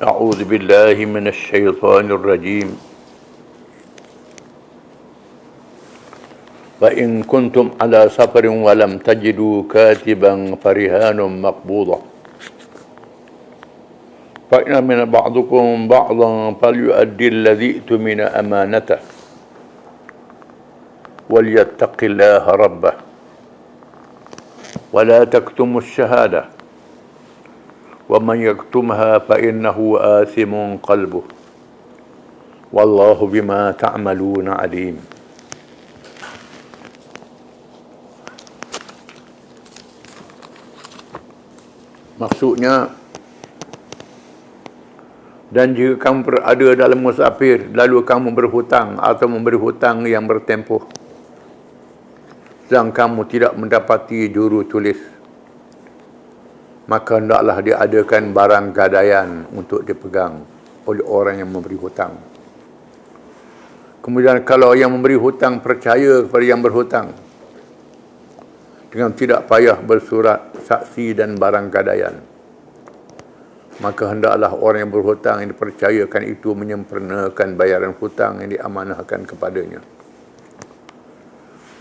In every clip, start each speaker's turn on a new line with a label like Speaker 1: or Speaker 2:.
Speaker 1: أعوذ بالله من الشيطان الرجيم فإن كنتم على سفر ولم تجدوا كاتبا فرهان مقبوضة فإن من بعضكم بعضا فليؤدي الذي اؤتمن أمانته وليتق الله ربه ولا تكتموا الشهادة ومن يكتمها فإنه آثم قلبه والله بما تعملون عليم. Maksudnya, dan jika kamu berada dalam musafir lalu kamu berhutang atau memberi hutang yang bertempoh sedang kamu tidak mendapati juru tulis, maka hendaklah diadakan barang gadaian untuk dipegang oleh orang yang memberi hutang. Kemudian kalau yang memberi hutang percaya kepada yang berhutang dengan tidak payah bersurat saksi dan barang gadaian, maka hendaklah orang yang berhutang yang dipercayakan itu menyempurnakan bayaran hutang yang diamanahkan kepadanya.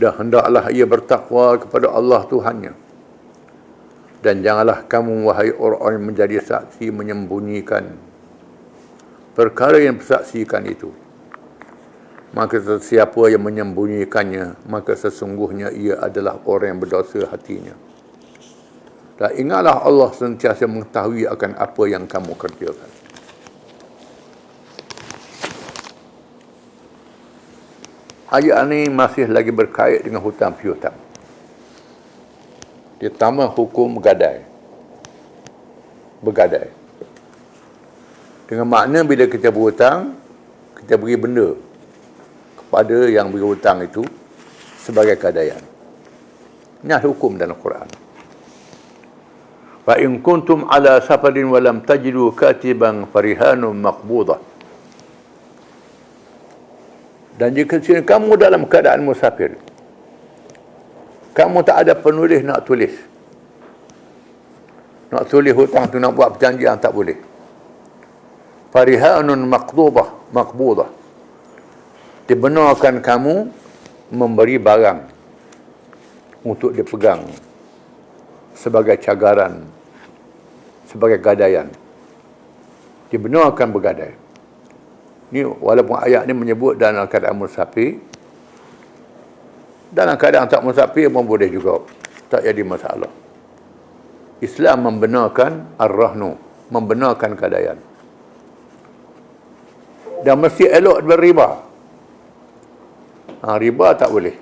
Speaker 1: Dan hendaklah ia bertakwa kepada Allah Tuhannya. Dan janganlah kamu, wahai orang-orang yang menjadi saksi, menyembunyikan perkara yang bersaksikan itu. Maka sesiapa yang menyembunyikannya, maka sesungguhnya ia adalah orang yang berdosa hatinya. Dan ingatlah Allah sentiasa mengetahui akan apa yang kamu kerjakan. Ayat ini masih lagi berkait dengan hutang piutang. Ditambah hukum bergadai. Dengan makna bila kita berhutang, kita beri benda kepada yang beri hutang itu sebagai gadaian. Ini hukum dalam Quran. Fa in kuntum ala safarin wa lam tajidu katiban farihanun maqbudah. Dan jika kamu dalam keadaan musafir, kamu tak ada penulis nak tulis. Nak tulis hutang tu, nak buat perjanjian, tak boleh. Farihanun maqbudah. Dibenarkan kamu memberi barang untuk dipegang sebagai cagaran, sebagai gadaian. Dibenarkan bergadai. Ni walaupun ayat ni menyebut dalam keadaan musafir, dalam keadaan tak musafir pun boleh juga, tak jadi masalah. Islam membenarkan ar-rahnu, membenarkan gadaian. Dan mesti elok berriba. Riba tak boleh.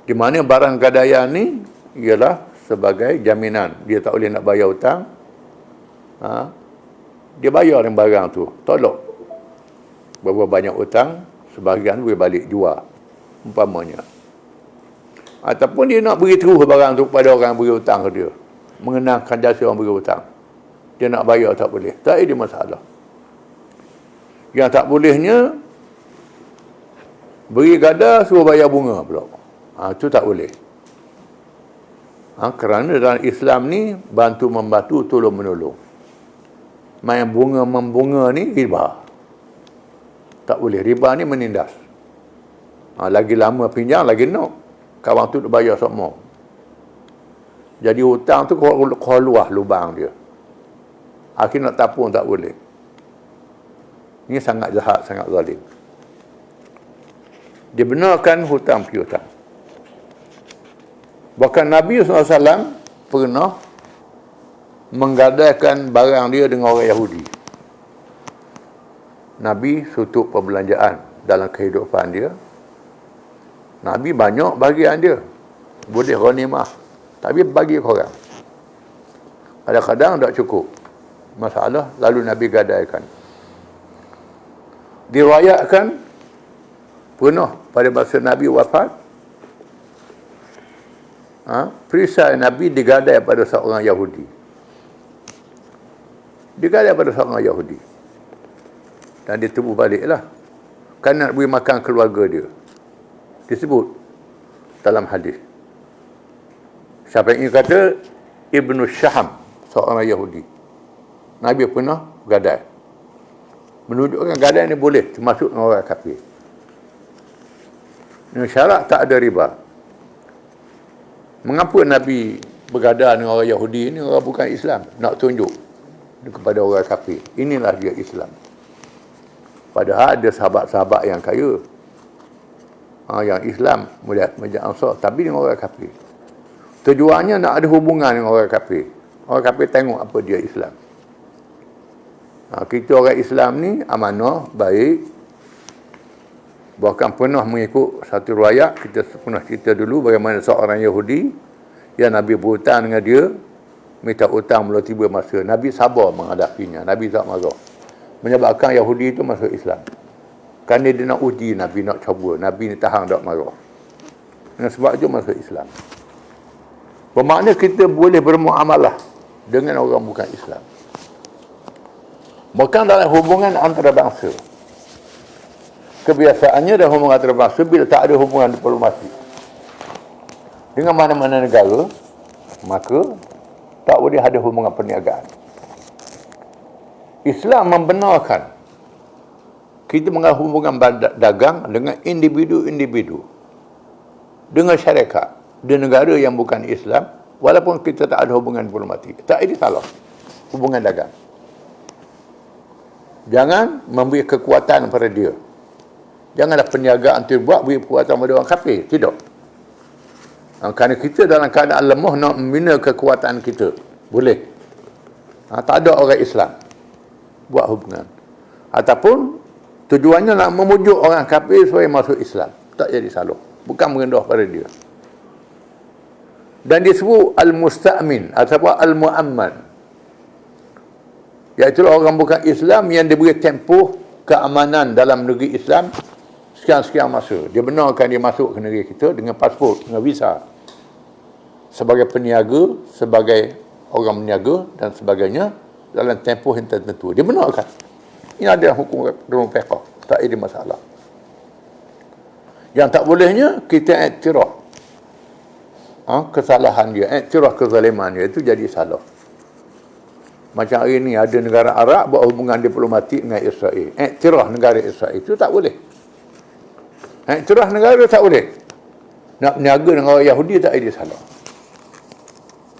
Speaker 1: Di mana barang gadaian ni ialah sebagai jaminan. Dia tak boleh nak bayar hutang. Dia bayar yang barang tu, tolak. Berapa banyak hutang, sebahagian boleh balik jual, umpamanya. Ataupun dia nak beri terus barang tu kepada orang yang beri hutang ke dia, mengenangkan jasa orang beri hutang. Dia nak bayar tak boleh. Tak ada masalah. Yang tak bolehnya, beri gada suruh bayar bunga pula. Itu tak boleh. Kerana dalam Islam ni bantu-membantu, tolong-menolong. Main bunga-membunga ni riba. Tak boleh. Riba ni menindas. Lagi lama pinjam, lagi nak. Kawan tu bayar semua. Jadi hutang tu keluar lubang dia. Akhirnya nak tapung tak boleh. Ini sangat jahat, sangat zalim. Dibenarkan hutang piutang. Bahkan Nabi SAW pernah menggadaikan barang dia dengan orang Yahudi. Nabi tutup perbelanjaan dalam kehidupan dia. Nabi banyak bagian dia. Boleh ghanimah, tapi bagi korang. Kadang-kadang tak cukup. Masalah, lalu Nabi gadaikan. Diriwayatkan pernah pada masa Nabi wafat, perisai Nabi digadai pada seorang Yahudi. Digadai pada seorang Yahudi. Dan dia tubuh baliklah. Kan nak beri makan keluarga dia. Disebut dalam hadis. Siapa yang kata Ibnu Syaham, seorang Yahudi. Nabi pernah gadai. Menunjukkan gadai ni boleh termasuk dengan orang kafir. Dengan syarat tak ada riba. Mengapa Nabi bergadai dengan orang Yahudi ni, orang bukan Islam? Nak tunjuk kepada orang kafir. Inilah dia Islam. Padahal ada sahabat-sahabat yang kaya. Yang Islam, Masjid Ansar, tapi dengan orang kafir. Tujuannya nak ada hubungan dengan orang kafir. Orang kafir tengok apa dia Islam. Kita orang Islam ni amanah, baik. Bahkan pernah mengikut satu riwayat, kita pernah cerita dulu bagaimana seorang Yahudi yang Nabi berhutang dengan dia, minta hutang mula tiba masa. Nabi sabar menghadapinya. Nabi tak marah. Menyebabkan Yahudi itu masuk Islam. Kerana dia nak uji Nabi, nak cuba. Nabi ni tahan tak marah. Dan sebab itu masuk Islam. Bermakna kita boleh bermuamalah dengan orang bukan Islam. Bukan dalam hubungan antarabangsa. Kebiasaannya dalam hubungan antarabangsa, bila tak ada hubungan diplomasi dengan mana-mana negara, maka tak boleh ada hubungan perniagaan. Islam membenarkan kita mengalami hubungan dagang dengan individu-individu, dengan syarikat, di negara yang bukan Islam, walaupun kita tak ada hubungan diplomatik. Tak, ini salah. Hubungan dagang. Jangan memberi kekuatan pada dia. Janganlah perniagaan tu buat beri kekuatan pada orang kafir. Tidak. Kerana kita dalam keadaan lemah nak membina kekuatan kita. Boleh. Tak ada orang Islam buat hubungan. Ataupun tujuannya nak memujuk orang kafir supaya masuk Islam. Tak jadi salah. Bukan merendah pada dia. Dan disebut al-musta'min ataupun al-mu'amman. Iaitu orang bukan Islam yang diberi tempoh keamanan dalam negeri Islam sekian-sekian masa. Dia benarkan dia masuk ke negeri kita dengan pasport, dengan visa. Sebagai peniaga, sebagai orang meniaga dan sebagainya dalam tempoh yang tertentu. Dia benarkan. Ini ada hukum dalam fiqh. Tak ada masalah. Yang tak bolehnya, kita iktiraf kesalahan dia, iktiraf kezaliman dia, itu jadi salah. Macam hari ni ada negara Arab buat hubungan diplomatik dengan Israel. Iktiraf negara Israel, itu tak boleh. Iktiraf negara tak boleh. Nak berniaga dengan orang Yahudi tak ada salah.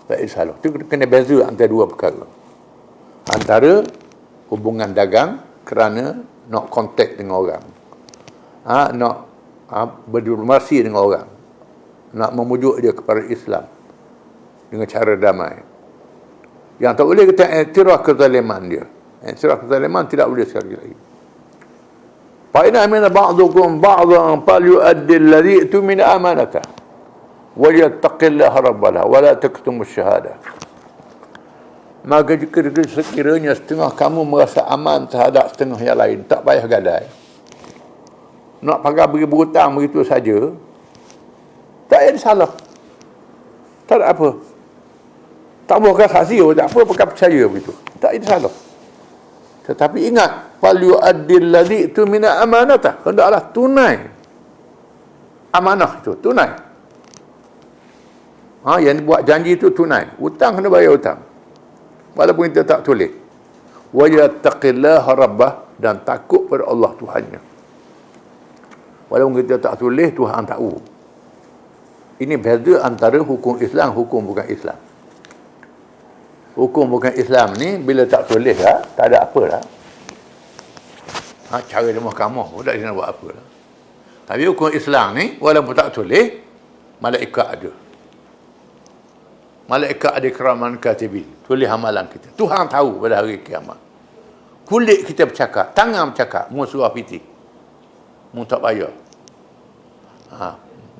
Speaker 1: Tak ada salah. Itu kena beza antara dua perkara. Antara hubungan dagang kerana nak kontak dengan orang, nak berdiplomasi dengan orang, nak memujuk dia kepada Islam dengan cara damai. Yang tak boleh kita iktiraf kezaliman dia. Iktiraf kezaliman tidak boleh sekali lagi. Fa in amina ba'dukum ba'dhan falyu'addi alladhi tumina amanatah wa yattaqillaha rabbahu wa la taktumus syahadah. Maka jika sekiranya setengah kamu merasa aman terhadap setengah yang lain, tak payah gadai. Nak pakai beri berhutang begitu saja, tak ada salah. Tak ada apa. Tak boleh saksi, tak apa, pakai percaya begitu. Tak ada salah. Tetapi ingat, fal yu'addil ladzi tumina amanatah. Hendaklah tunai amanah itu, tunai. Yang buat janji itu tunai. Hutang kena bayar hutang. Walaupun kita tak tulis. Wa yattaqillaha rabbah, dan takut pada Allah Tuhannya. Walaupun kita tak tulis, Tuhan tahu. Ini beza antara hukum Islam, hukum bukan Islam. Hukum bukan Islam ni bila tak tulis lah, tak ada apa lah. Cara dia mahkamah pun tak dia nak buat apa lah. Tapi hukum Islam ni walaupun tak tulis, malaikat ada. Malaikat ada kiraman katibin, tulis amalan kita. Tuhan tahu pada hari kiamat. Kulit kita bercakap, tangan bercakap, mu surah piti. Mu tak bayar.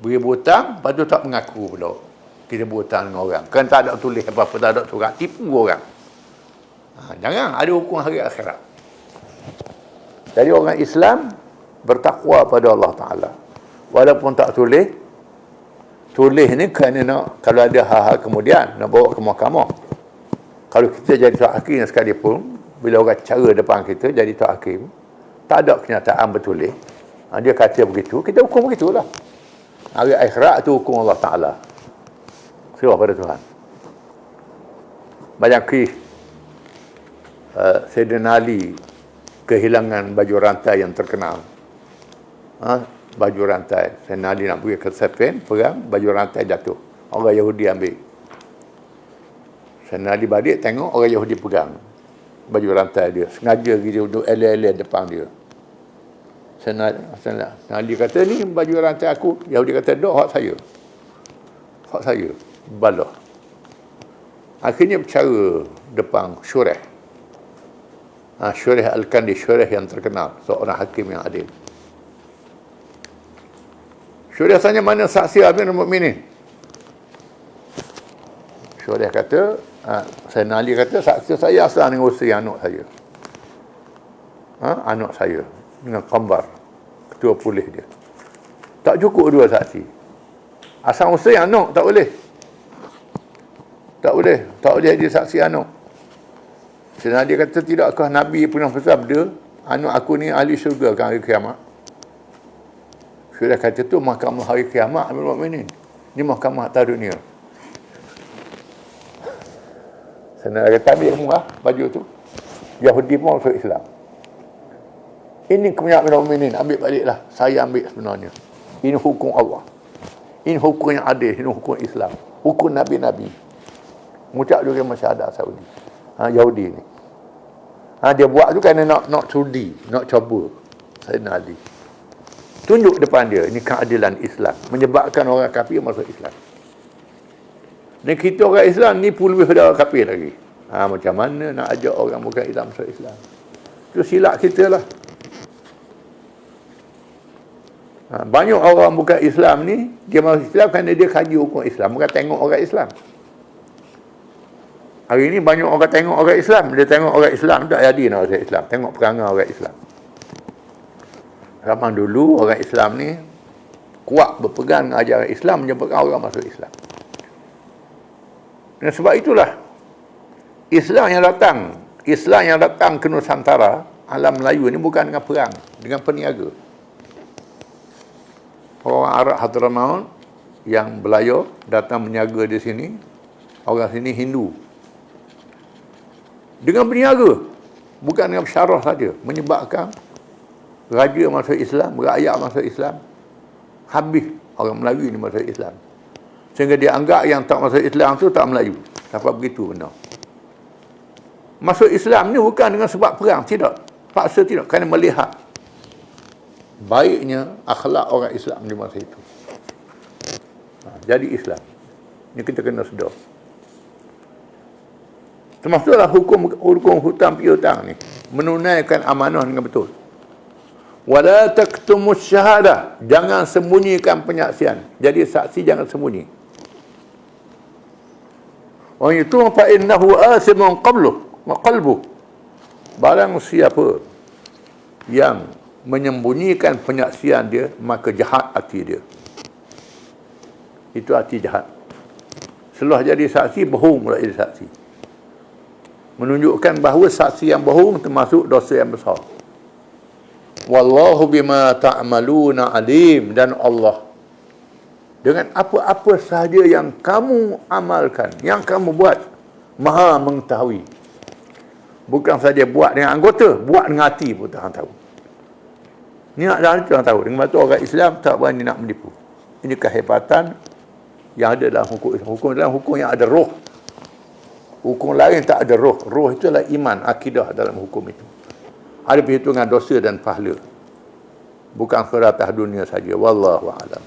Speaker 1: Beri berhutang, lepas tu tak mengaku pula. Kita berhutang dengan orang. Kan tak ada tulis apa-apa, tak ada surat, tipu orang. Jangan, ada hukum hari akhirat. Jadi orang Islam bertakwa pada Allah Ta'ala. Walaupun tak tulis ni kerana nak, kalau ada hal-hal kemudian, nak bawa ke mahkamah. Kalau kita jadi tuan hakim sekalipun, bila orang cara depan kita jadi tuan hakim, tak ada kenyataan bertulis. Dia kata begitu, kita hukum begitulah. Hari akhirat tu hukum Allah Ta'ala. Serah pada Tuhan. Banyak kes Sayyidina Ali kehilangan baju rantai yang terkenal. Baju rantai. Sayyidina Ali nak pergi ke Siffin, perang, baju rantai jatuh. Orang Yahudi ambil. Sayyidina Ali balik, tengok orang Yahudi pegang baju rantai dia. Sengaja gitu duduk eleh-eleh depan dia. Sayyidina Ali kata, ni baju rantai aku. Yahudi kata, dok, hak saya. Hak saya. Balah. Akhirnya bercara depan Syureh. Syureh Al-Kandi, Syureh yang terkenal, seorang hakim yang adil. Syureh tanya, mana saksi Amirul Mukminin? Syureh kata, Sayyidina Ali kata, saksi saya asal dengan usia anak saya. Anak saya dengan Qambar, ketua polis dia. Tak cukup dua saksi. Asal usia anak tak boleh. Tak boleh jadi saksi anak. Sayyidina Ali kata, tidakkah Nabi pernah bersabda, anak aku ni ahli syurga kan hari kiamat? Syureh kata, tu mahkamah hari kiamat Amirul Mukminin. Ni mahkamah atas dunia. Sayyidina Ali kata, ambil semua baju tu. Yahudi pun masuk Islam. Ini kepunyaan Amirul Mukminin, ambil baliklah. Saya ambil sebenarnya. Ini hukum Allah. Ini hukum yang adil, ini hukum Islam. Hukum Nabi-Nabi. Ngucap juga masyarakat Saudi. Yahudi ni. Dia buat tu kerana nak sudi, nak coba Sayyidina Ali. Tunjuk depan dia, ini keadilan Islam. Menyebabkan orang kafir masuk Islam. Dan kita orang Islam ni pun lebih daripada orang kafir lagi. Macam mana nak ajak orang bukan Islam masuk Islam? Itu silap kita lah. Banyak orang bukan Islam ni, dia masuk Islam kerana dia kaji hukum Islam, bukan tengok orang Islam. Hari ini banyak orang tengok orang Islam, dia tengok orang Islam tak jadi nak orang Islam, tengok perangai orang Islam. Zaman dulu orang Islam ni kuat berpegang dengan ajaran Islam, menyebabkan orang masuk Islam. Dan sebab itulah Islam yang datang ke Nusantara, alam Melayu ni bukan dengan perang, dengan peniaga. Orang Arab Hadramaut yang belayar datang berniaga di sini, orang sini Hindu. Dengan berniaga, bukan dengan syarah saja, menyebabkan raja masuk Islam, rakyat masuk Islam, habis orang Melayu ni masuk Islam. Sehingga dia anggap yang tak masuk Islam tu tak Melayu. Sampai begitu benar. Masuk Islam ni bukan dengan sebab perang, tidak. Paksa tidak, kerana melihat baiknya akhlak orang Islam di masa itu. Jadi Islam. Ini kita kena sedar. Termasuklah hukum hutang piutang ni, menunaikan amanah dengan betul. Wala taktumus syahadah, jangan sembunyikan penyaksian. Jadi saksi jangan sembunyi. Orang itu fa innahu asimun qalbuh. Barang siapa yang menyembunyikan penyaksian dia, maka jahat hati dia. Itu hati jahat. Setelah jadi saksi, bohong pula jadi saksi. Menunjukkan bahawa saksi yang bohong termasuk dosa yang besar. Wallahu bima ta'maluna alim, dan Allah dengan apa-apa sahaja yang kamu amalkan, yang kamu buat, Maha mengetahui. Bukan saja buat dengan anggota, buat dengan hati pun Tuhan tahu. Niat dan hati Tuhan tahu. Dengan itu orang Islam tak berani nak menipu. Ini kehebatan yang ada dalam hukum Islam. Hukum dalam hukum yang ada roh. Hukum lain tak ada roh. Roh itu adalah iman, akidah dalam hukum itu. Ada perhitungan dosa dan pahala. Bukan ke atas dunia saja. Wallahu a'lam.